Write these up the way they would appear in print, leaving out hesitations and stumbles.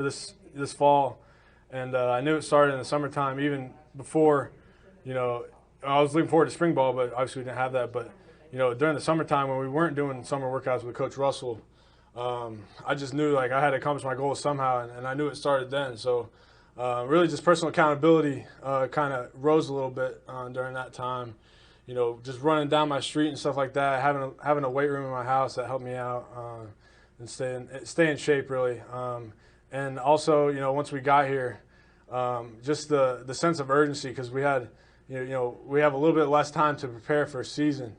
this fall, and I knew it started in the summertime. Even before, I was looking forward to spring ball, but obviously we didn't have that. But during the summertime when we weren't doing summer workouts with Coach Russell, I just knew like I had to accomplish my goals somehow, and I knew it started then. So really, just personal accountability kind of rose a little bit during that time. Just running down my street and stuff like that, having a weight room in my house that helped me out and stay in shape really. And also, once we got here, just the sense of urgency because we had, we have a little bit less time to prepare for a season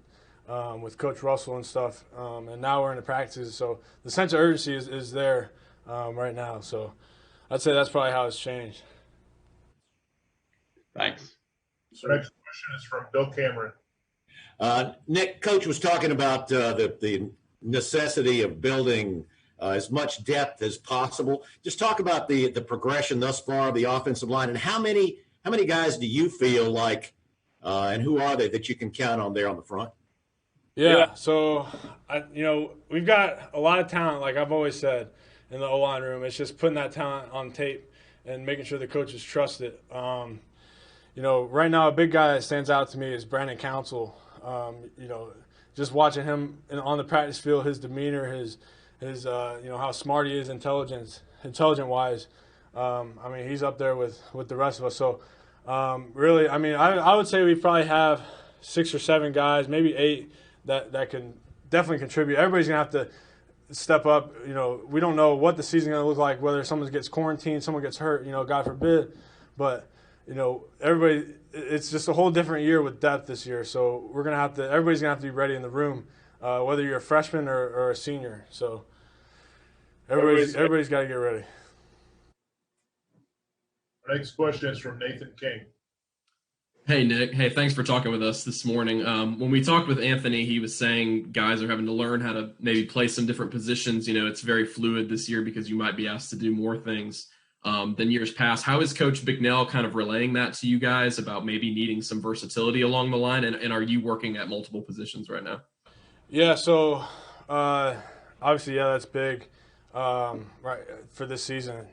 with Coach Russell and stuff, and now we're in the practices, so the sense of urgency is there right now. So I'd say that's probably how it's changed. Thanks. So next question is from Bill Cameron. Nick, Coach was talking about the necessity of building as much depth as possible. Just talk about the progression thus far of the offensive line, and how many guys do you feel like, and who are they that you can count on there on the front? Yeah, so we've got a lot of talent, like I've always said, in the O-line room. It's just putting that talent on tape and making sure the coaches trust it. Right now a big guy that stands out to me is Brandon Council. Just watching him on the practice field, his demeanor, his how smart he is, intelligent wise. He's up there with the rest of us. So really, I would say we probably have 6 or 7 guys, maybe 8 that can definitely contribute. Everybody's gonna have to step up. We don't know what the season's gonna look like, whether someone gets quarantined, someone gets hurt, God forbid. But everybody, it's just a whole different year with depth this year. So everybody's gonna have to be ready in the room, whether you're a freshman or a senior. So everybody's got to get ready. Our next question is from Nathan King. Hey, Nick. Hey, thanks for talking with us this morning. When we talked with Anthony, he was saying guys are having to learn how to maybe play some different positions. It's very fluid this year because you might be asked to do more things than years past. How is Coach Bicknell kind of relaying that to you guys about maybe needing some versatility along the line? And are you working at multiple positions right now? Yeah, so obviously, that's big right for this season.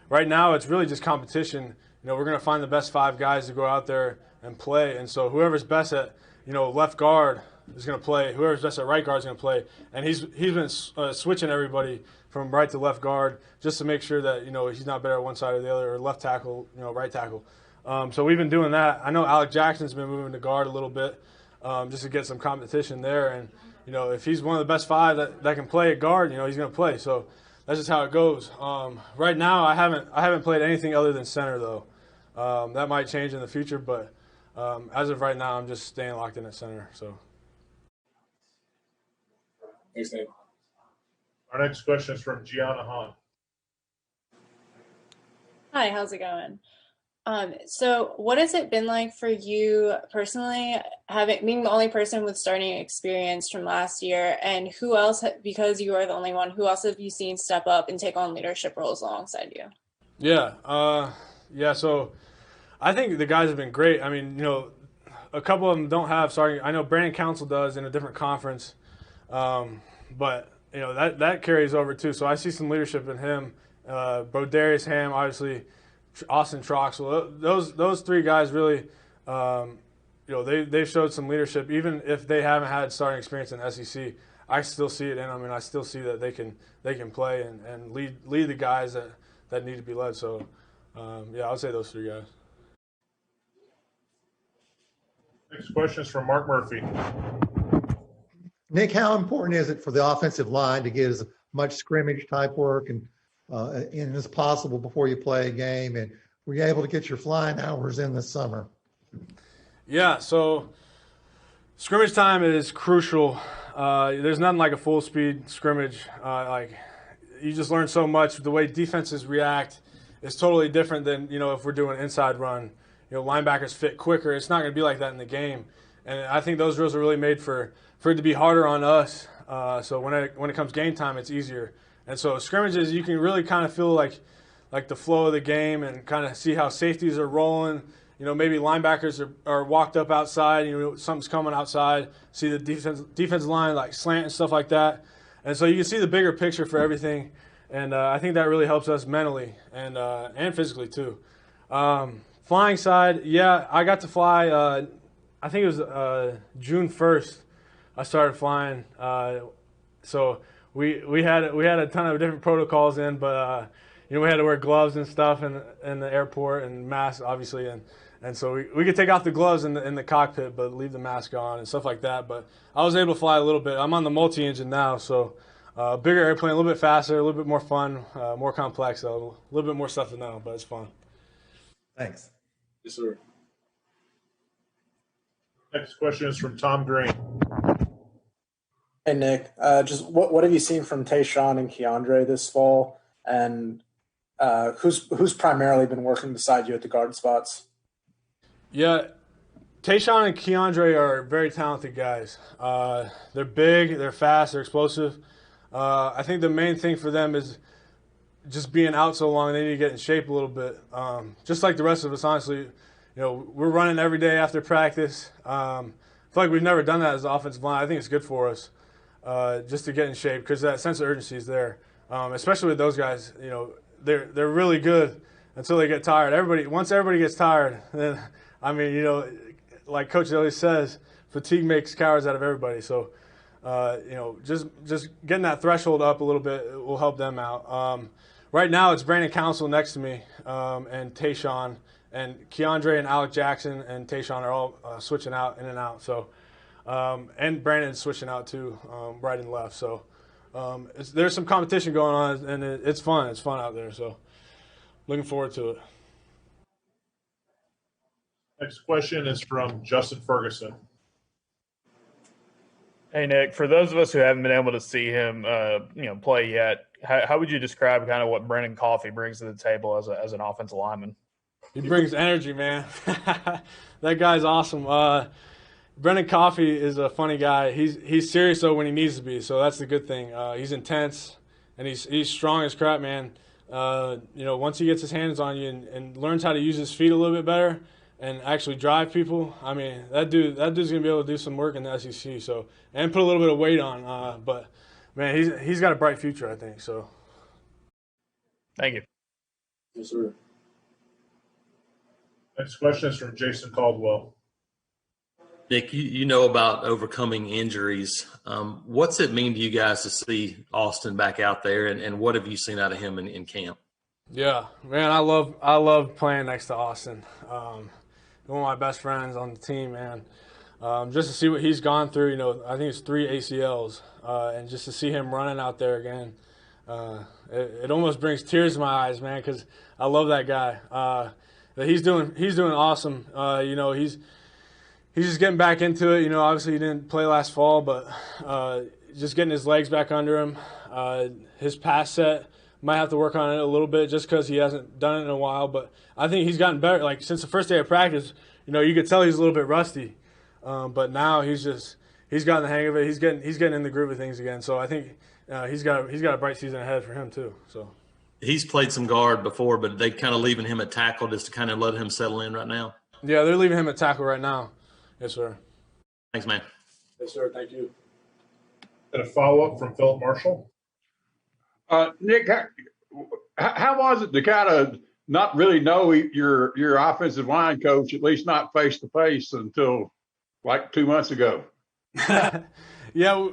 Right now, it's really just competition. We're going to find the best 5 guys to go out there and play. And so whoever's best at, left guard is going to play. Whoever's best at right guard is going to play. And he's been switching everybody from right to left guard just to make sure that, he's not better at one side or the other, or left tackle, right tackle. So we've been doing that. I know Alec Jackson's been moving to guard a little bit just to get some competition there. And, if he's one of the best 5 that can play at guard, he's going to play. So that's just how it goes. Right now, I haven't played anything other than center, though. That might change in the future, but as of right now, I'm just staying locked in at center. So. Thanks, Nate. Our next question is from Gianna Hahn. Hi, how's it going? So what has it been like for you personally, being the only person with starting experience from last year, and who else, because you are the only one, who else have you seen step up and take on leadership roles alongside you? Yeah, so I think the guys have been great. A couple of them don't have starting. I know Brandon Council does in a different conference, but that carries over too. So I see some leadership in him. Brodarius Ham, obviously, Austin Troxel. Those 3 guys really, they've showed some leadership. Even if they haven't had starting experience in SEC, I still see it in them, and I still see that they can play and lead the guys that need to be led. So. I would say those 3 guys. Next question is from Mark Murphy. Nick, how important is it for the offensive line to get as much scrimmage type work and as possible before you play a game? And were you able to get your flying hours in this summer? Yeah, so scrimmage time is crucial. There's nothing like a full speed scrimmage. You just learn so much. The way defenses react is totally different than if we're doing inside run. Linebackers fit quicker. It's not going to be like that in the game, and I think those drills are really made for it to be harder on us. So when it comes game time, it's easier. And so scrimmages, you can really kind of feel like the flow of the game and kind of see how safeties are rolling. Maybe linebackers are walked up outside. Something's coming outside. See the defense line like slant and stuff like that. And so you can see the bigger picture for everything. and I think that really helps us mentally and physically too. Flying side, yeah, I got to fly. I think it was June 1st. I started flying, so we had a ton of different protocols in, but we had to wear gloves and stuff in the airport and masks, obviously, and so we could take off the gloves in the cockpit, but leave the mask on and stuff like that. But I was able to fly a little bit. I'm on the multi-engine now, so bigger airplane, a little bit faster, a little bit more fun, more complex, though, a little bit more stuff to know, but it's fun. Thanks. Yes, sir. Next question is from Tom Green. Hey, Nick. Just what have you seen from Tayshawn and Keandre this fall, and who's primarily been working beside you at the guard spots? Yeah, Tayshawn and Keandre are very talented guys. They're big, they're fast, they're explosive. I think the main thing for them is just being out so long, they need to get in shape a little bit. Just like the rest of us, honestly, we're running every day after practice. I feel like we've never done that as an offensive line. I think it's good for us just to get in shape because that sense of urgency is there, especially with those guys. They're really good until they get tired. Once everybody gets tired, then like Coach always says, fatigue makes cowards out of everybody. So, just getting that threshold up a little bit will help them out. Right now, it's Brandon Council next to me, and Tayshawn, and Keandre and Alec Jackson and Tayshawn are all switching out in and out. So, and Brandon's switching out too, right and left. So, there's some competition going on, and it's fun. It's fun out there. So, looking forward to it. Next question is from Justin Ferguson. Hey, Nick, for those of us who haven't been able to see him, play yet, how would you describe kind of what Brennan Coffey brings to the table as an offensive lineman? He brings energy, man. That guy's awesome. Brennan Coffey is a funny guy. He's serious though when he needs to be, so that's the good thing. He's intense and he's strong as crap, man. Once he gets his hands on you and learns how to use his feet a little bit better and actually drive people, I mean, that dude's gonna be able to do some work in the SEC. So and put a little bit of weight on. But man, he's got a bright future, I think. So. Thank you. Yes, sir. Next question is from Jason Caldwell. Nick, you know about overcoming injuries. What's it mean to you guys to see Austin back out there, and what have you seen out of him in camp? Yeah, man, I love playing next to Austin. One of my best friends on the team, man. Just to see what he's gone through, I think it's 3 ACLs, and just to see him running out there again, it almost brings tears to my eyes, man, because I love that guy. He's doing awesome. He's just getting back into it. Obviously he didn't play last fall, but just getting his legs back under him. His pass set, might have to work on it a little bit just because he hasn't done it in a while. But I think he's gotten better. Like since the first day of practice, you could tell he's a little bit rusty. But now he's gotten the hang of it. He's getting in the groove of things again. So I think he's got a bright season ahead for him too. So. He's played some guard before, but they kind of leaving him at tackle just to kind of let him settle in right now. Yeah, they're leaving him at tackle right now. Yes, sir. Thanks, man. Yes, sir. Thank you. And a follow-up from Philip Marshall. Nick, how was it to kind of not really know your offensive line coach, at least not face-to-face until like 2 months ago? Yeah,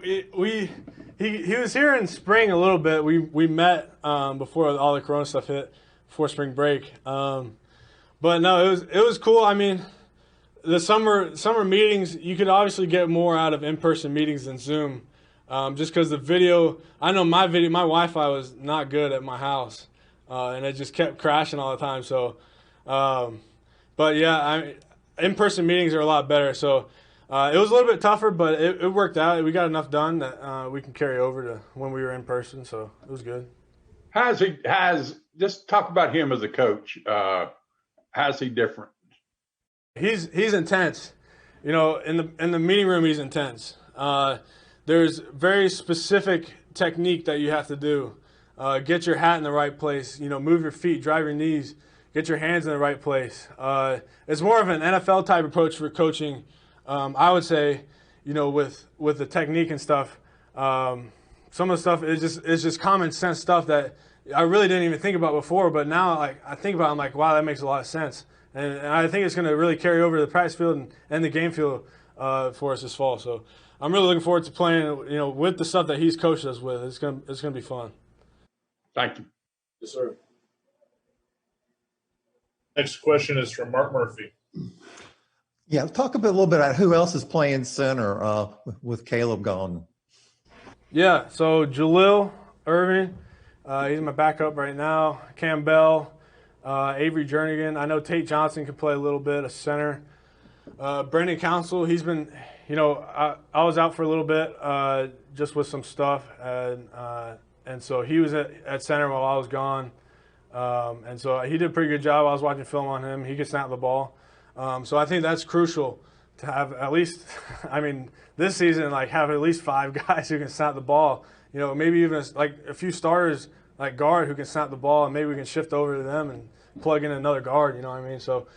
he was here in spring a little bit. We met before all the Corona stuff hit, before spring break. But no, it was cool. I mean, the summer meetings, you could obviously get more out of in-person meetings than Zoom, just because the video. I know my Wi-Fi was not good at my house, and it just kept crashing all the time. So, but yeah, in-person meetings are a lot better. So. It was a little bit tougher, but it worked out. We got enough done that we can carry over to when we were in person, so it was good. Just talk about him as a coach. How's he different? He's intense. In the meeting room, he's intense. There's very specific technique that you have to do. Get your hat in the right place. Move your feet, drive your knees, get your hands in the right place. It's more of an NFL type approach for coaching. I would say, with the technique and stuff, some of the stuff is just common sense stuff that I really didn't even think about before. But now, like I think about it, I'm like, wow, that makes a lot of sense. And I think it's going to really carry over to the practice field and the game field for us this fall. So I'm really looking forward to playing, with the stuff that he's coached us with. It's going to be fun. Thank you. Yes, sir. Next question is from Mark Murphy. Yeah, talk a little bit about who else is playing center with Caleb gone. Yeah, so Jalil Irving, he's my backup right now. Cam Bell, Avery Jernigan. I know Tate Johnson can play a little bit of center. Brendan Council, he's been, I was out for a little bit just with some stuff, and so he was at center while I was gone. And so he did a pretty good job. I was watching film on him. He could snap the ball. So I think that's crucial to have at least, this season, have at least 5 guys who can snap the ball. Maybe even a few starters like guard who can snap the ball, and maybe we can shift over to them and plug in another guard. You know what I mean? So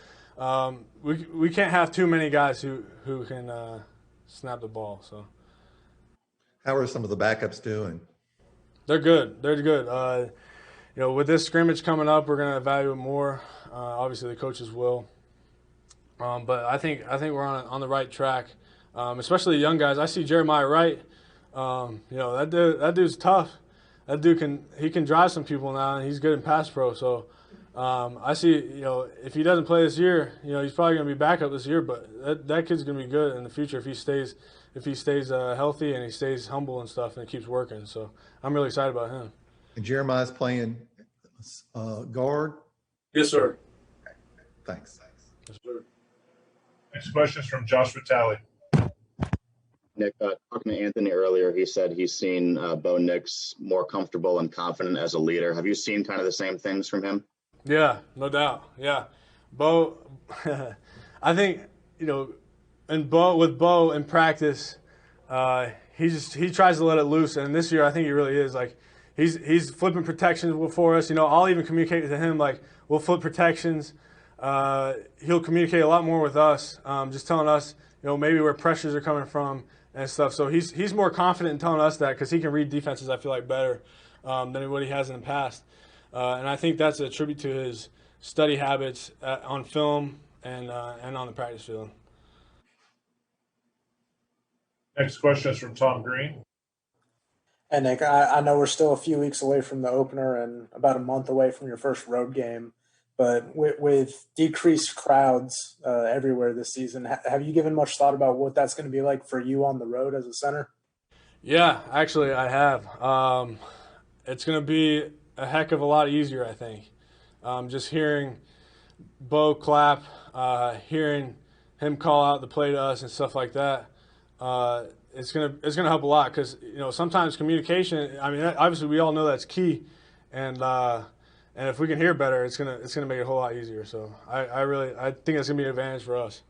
we can't have too many guys who can snap the ball. So how are some of the backups doing? They're good. They're good. With this scrimmage coming up, we're going to evaluate more. Obviously, the coaches will. But I think we're on the right track, especially the young guys. I see Jeremiah Wright. That dude's tough. That dude can drive some people now, and he's good in pass pro. So I see, if he doesn't play this year, he's probably going to be backup this year. But that kid's going to be good in the future if he stays healthy and he stays humble and stuff and keeps working. So I'm really excited about him. And Jeremiah's playing guard? Yes, sir. Thanks. Yes, sir. Next question is from Joshua Talley. Nick, talking to Anthony earlier, he said he's seen Bo Nix more comfortable and confident as a leader. Have you seen kind of the same things from him? Yeah, no doubt. Yeah. Bo, I think, with Bo in practice, he tries to let it loose. And this year, I think he really is. He's flipping protections for us. I'll even communicate to him, we'll flip protections. He'll communicate a lot more with us, just telling us, maybe where pressures are coming from and stuff. So he's more confident in telling us that because he can read defenses, I feel like, better than what he has in the past. And I think that's a tribute to his study habits on film and on the practice field. Next question is from Tom Green. Hey, Nick, I know we're still a few weeks away from the opener and about a month away from your first road game. But with decreased crowds everywhere this season, have you given much thought about what that's going to be like for you on the road as a center? Yeah, actually, I have. It's going to be a heck of a lot easier, I think. Just hearing Bo clap, hearing him call out the play to us and stuff like that, it's gonna help a lot because sometimes communication. Obviously, we all know that's key, and if we can hear better, it's gonna make it a whole lot easier. So I think it's gonna be an advantage for us.